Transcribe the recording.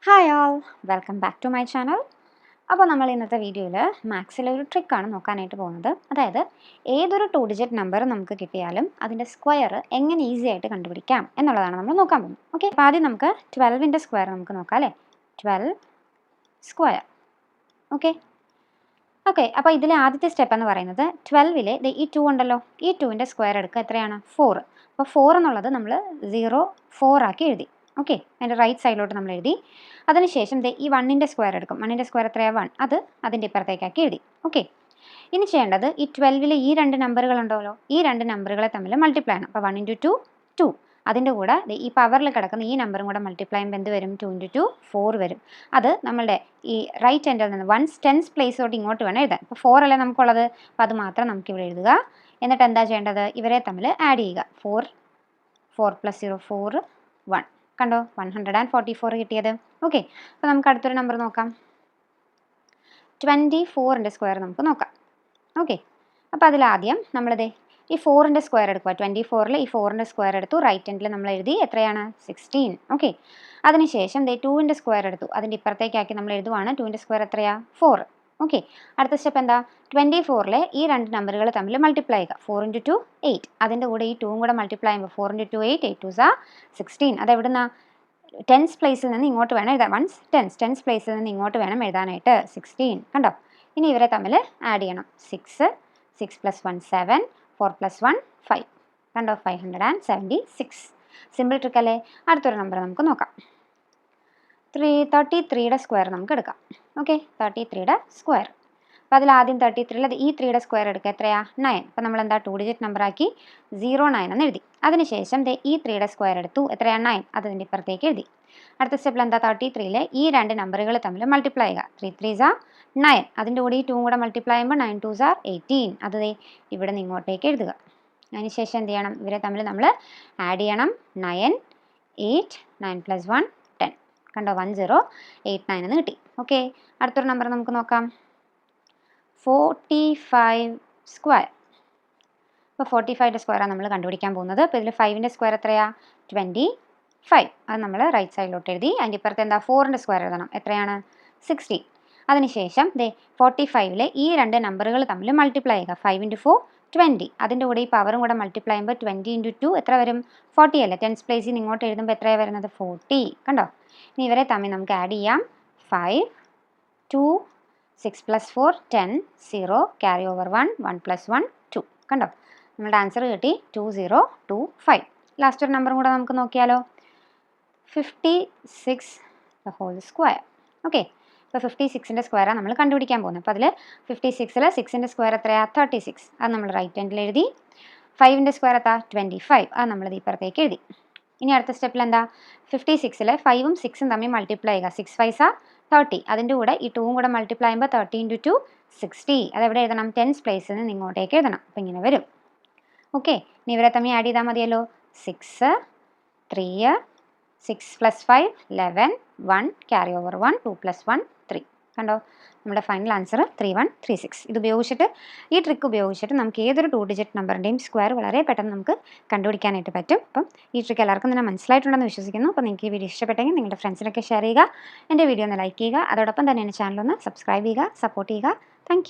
Hi all, welcome back to my channel. അപ്പോൾ നമ്മൾ ഇന്നത്തെ വീഡിയോയിൽ മാത്സിലെ ഒരു ട്രിക്കാണ് നോക്കാനായിട്ട് പോകുന്നത്. അതായത് ഏതൊരു 2 ഡിജിറ്റ് നമ്പർ നമുക്ക് കിട്ടിയാലും അതിൻ്റെ സ്ക്വയർ എങ്ങനെ ഈസി ആയിട്ട് കണ്ടുപിടിക്കാം എന്നുള്ളതാണ് നമ്മൾ നോക്കാൻ പോകുന്നത്. ഓക്കെ, അപ്പോൾ ആദ്യം നമുക്ക് 12ൻ്റെ സ്ക്വയർ നമുക്ക് നോക്കാം അല്ലേ. 12 സ്ക്വയർ. ഓക്കെ ഓക്കെ അപ്പോൾ ഇതിലെ ആദ്യത്തെ സ്റ്റെപ്പ് എന്ന് പറയുന്നത് 12ലെ ഈ 2 ഉണ്ടല്ലോ, ഈ 2ൻ്റെ സ്ക്വയർ എടുക്കുക. എത്രയാണ്? 4. അപ്പോൾ 4 എന്നുള്ളത് നമ്മൾ 0 4 ആക്കി എഴുതി. ഓക്കെ, അതിൻ്റെ റൈറ്റ് സൈഡിലോട്ട് നമ്മൾ എഴുതി. അതിനുശേഷം ഈ 1ൻ്റെ സ്ക്വയർ എടുക്കും. 1ൻ്റെ സ്ക്വയർ എത്രയാണ്? 1. അത് അതിൻ്റെ ഇപ്പുറത്തേക്കാക്കി എഴുതി. ഓക്കെ, ഇനി ചെയ്യേണ്ടത് ഈ 12ലെ ഈ 2 നമ്പറുകൾ ഉണ്ടല്ലോ, ഈ 2 നമ്പറുകളെ തമ്മിൽ മൾട്ടിപ്ലൈ ആണ്. അപ്പോൾ 1 × 2 2. അതിൻ്റെ കൂടെ ഈ പവറിൽ കിടക്കുന്ന ഈ നമ്പറും കൂടെ മൾട്ടിപ്ലൈ ചെയ്യുമ്പോൾ എന്ത് വരും? 2 × 2 4 വരും. അത് നമ്മളുടെ ഈ റൈറ്റ് ഹാൻഡിൽ നിന്ന് 1 ടെൻസ് പ്ലേസിലോട്ട് ഇങ്ങോട്ട് വേണം എഴുതാൻ. അപ്പോൾ 4 അല്ലേ നമുക്കുള്ളത്, അപ്പോൾ അത് മാത്രം നമുക്കിവിടെ എഴുതുക. എന്നിട്ട് എന്താ ചെയ്യേണ്ടത്? ഇവരെ തമ്മിൽ ആഡ് ചെയ്യുക. 4 + 0 4 1. കണ്ടോ, 144 കിട്ടിയത്. ഓക്കെ, അപ്പോൾ നമുക്ക് അടുത്തൊരു നമ്പർ നോക്കാം. 24ൻ്റെ സ്ക്വയർ നമുക്ക് നോക്കാം. ഓക്കെ, അപ്പോൾ അതിലാദ്യം നമ്മളിത് ഈ 4ൻ്റെ സ്ക്വയർ എടുക്കുക. 24ൽ ഈ 4ൻ്റെ സ്ക്വയർ എടുത്തു. റൈറ്റ് ഹാൻഡിൽ നമ്മൾ എഴുതി. എത്രയാണ്? 16. ഓക്കെ, അതിനുശേഷം 2ൻ്റെ സ്ക്വയർ എടുത്തു. അതിൻ്റെ ഇപ്പുറത്തേക്കാക്കി നമ്മൾ എഴുതുവാണ്. 2ൻ്റെ സ്ക്വയർ എത്രയാണ്? 4. ഓക്കെ, അടുത്ത സ്റ്റെപ്പ് എന്താ? 24ലെ ഈ 2 നമ്പറുകൾ തമ്മിൽ മൾട്ടിപ്ലൈ ചെയ്യുക. 4 × 2 8. അതിൻ്റെ കൂടെ ഈ 2 കൂടെ മൾട്ടിപ്ലൈ ചെയ്യുമ്പോൾ 4 × 2 8 8 2 16. അത് എവിടുന്ന? ടെൻസ് പ്ലേസിൽ നിന്ന് ഇങ്ങോട്ട് വേണം എഴുതാൻ. വൺസ് ടെൻസ് പ്ലേസിൽ നിന്ന് ഇങ്ങോട്ട് വേണം എഴുതാനായിട്ട്. 16. കണ്ടോ, ഇനി ഇവരെ തമ്മിൽ ആഡ് ചെയ്യണം. 6 + 1 7 4 + 1 5. കണ്ടോ, 576. സിമ്പിൾ ട്രിക്ക് അല്ലേ. അടുത്തൊരു നമ്പർ നമുക്ക് നോക്കാം. 33യുടെ സ്ക്വയർ നമുക്ക് എടുക്കാം. ഓക്കെ, 33യുടെ സ്ക്വയർ. അപ്പോൾ അതിലാദ്യം 33ൽ ഈ 3യുടെ സ്ക്വയർ എടുക്കുക. എത്രയാണ്? 9. അപ്പോൾ നമ്മൾ എന്താ 2 ഡിജിറ്റ് നമ്പറാക്കി 09 എന്ന് എഴുതി. അതിനുശേഷം ഈ 3യുടെ സ്ക്വയർ എടുത്തു. എത്രയാണ്? 9. അതിൻ്റെ ഇപ്പുറത്തേക്ക് എഴുതി. അടുത്ത സ്റ്റെപ്പിൽ എന്താ? 33ലെ ഈ 2 നമ്പറുകൾ തമ്മിൽ മൾട്ടിപ്ലൈ ചെയ്യുക. 3 3 9. അതിൻ്റെ കൂടെ ഈ 2 കൂടെ മൾട്ടിപ്ലൈ ചെയ്യുമ്പോൾ 9 2 18. അത് ഇവിടെ നിന്ന് ഇങ്ങോട്ടേക്ക് എഴുതുക. അതിനുശേഷം എന്ത് ചെയ്യണം? ഇവരെ തമ്മിൽ നമ്മൾ ആഡ് ചെയ്യണം. 9 8 9 + 1 10. കണ്ടോ, 1089 എന്ന് കിട്ടി. ഓക്കെ, അടുത്തൊരു നമ്പർ നമുക്ക് നോക്കാം. 45 സ്ക്വയർ. അപ്പോൾ 45ൻ്റെ സ്ക്വയറാണ് നമ്മൾ കണ്ടുപിടിക്കാൻ പോകുന്നത്. അപ്പോൾ ഇതിൽ 5ൻ്റെ സ്ക്വയർ എത്രയാണ്? 25. അത് നമ്മൾ റൈറ്റ് സൈഡിലോട്ട് എഴുതി. അതിൻ്റെ ഇപ്പുറത്ത് എന്താ? 4ൻ്റെ സ്ക്വയർ എഴുതണം. എത്രയാണ്? 60. അതിനുശേഷം 45ലെ ഈ 2 നമ്പറുകൾ തമ്മിൽ മൾട്ടിപ്ലൈ ചെയ്യുക. 5 × 4 20. അതിൻ്റെ കൂടെ ഈ പവറും കൂടെ മൾട്ടിപ്ലൈ ചെയ്യുമ്പോൾ 20 × 2 എത്ര വരും? 40 അല്ലേ. ടെൻസ് പ്ലേസിൽ നിന്ന് ഇങ്ങോട്ട് എഴുതുമ്പോൾ എത്രയാണ് വരുന്നത്? 40. കണ്ടോ, ഇനി ഇവരെ തമ്മിൽ നമുക്ക് ആഡ് ചെയ്യാം. 5 2 6 + 4 10 0 ക്യാരി ഓവർ 1 1 + 1 2. കണ്ടോ, നമ്മുടെ ആൻസർ കിട്ടി 2025. ലാസ്റ്റ് ഒരു നമ്പറും കൂടെ നമുക്ക് നോക്കിയാലോ. 56 ദ ഹോൾ സ്ക്വയർ. ഓക്കെ, ഇപ്പോൾ 56ൻ്റെ സ്ക്വയറാണ് നമ്മൾ കണ്ടുപിടിക്കാൻ പോകുന്നത്. അപ്പോൾ അതിൽ 56ൽ 6ൻ്റെ സ്ക്വയർ എത്രയാണ്? 36. അത് നമ്മൾ റൈറ്റ് ഹാൻഡിൽ എഴുതി. 5ൻ്റെ സ്ക്വയർ എത്താ? 25. അത് നമ്മൾ ഇപ്പുറത്തേക്ക് എഴുതി. ഇനി അടുത്ത സ്റ്റെപ്പിൽ എന്താ? 56ലെ 5ഉം 6ഉം തമ്മിൽ മൾട്ടിപ്ലൈ ചെയ്യുക. 6 5 30. അതിൻ്റെ കൂടെ ഈ 2ഉം കൂടെ മൾട്ടിപ്ലൈ ചെയ്യുമ്പോൾ 30 × 2 60. അതെവിടെ എഴുതണം? ടെൻസ് പ്ലേസിൽ നിന്ന് ഇങ്ങോട്ടേക്ക് എഴുതണം. അപ്പോൾ ഇങ്ങനെ വരും. ഓക്കെ, ഇനി ഇവരെ തമ്മിൽ ആഡ് ചെയ്താൽ മതിയല്ലോ. 6 3 6 + 5 11 1 ക്യാരി ഓവർ 1 2 + 1 3. കണ്ടോ, നമ്മുടെ ഫൈനൽ ആൻസർ 3136. ഇത് ഉപയോഗിച്ചിട്ട്, ഈ ട്രിക്ക് ഉപയോഗിച്ചിട്ട് നമുക്ക് ഏതൊരു 2 ഡിജിറ്റ് നമ്പറിൻ്റെയും സ്ക്വയർ വളരെ പെട്ടെന്ന് നമുക്ക് കണ്ടുപിടിക്കാനായിട്ട് പറ്റും. അപ്പം ഈ ട്രിക്ക് എല്ലാവർക്കും തന്നെ മനസ്സിലായിട്ടുണ്ടെന്ന് വിശ്വസിക്കുന്നു. അപ്പോൾ നിങ്ങൾക്ക് ഈ വീഡിയോ ഇഷ്ടപ്പെട്ടെങ്കിൽ നിങ്ങളുടെ ഫ്രണ്ട്സിനൊക്കെ ഷെയർ ചെയ്യുക. എൻ്റെ വീഡിയോ ഒന്ന് ലൈക്ക് ചെയ്യുക. അതോടൊപ്പം തന്നെ എൻ്റെ ചാനൽ ഒന്ന് സബ്സ്ക്രൈബ് ചെയ്യുക, സപ്പോർട്ട് ചെയ്യുക. താങ്ക്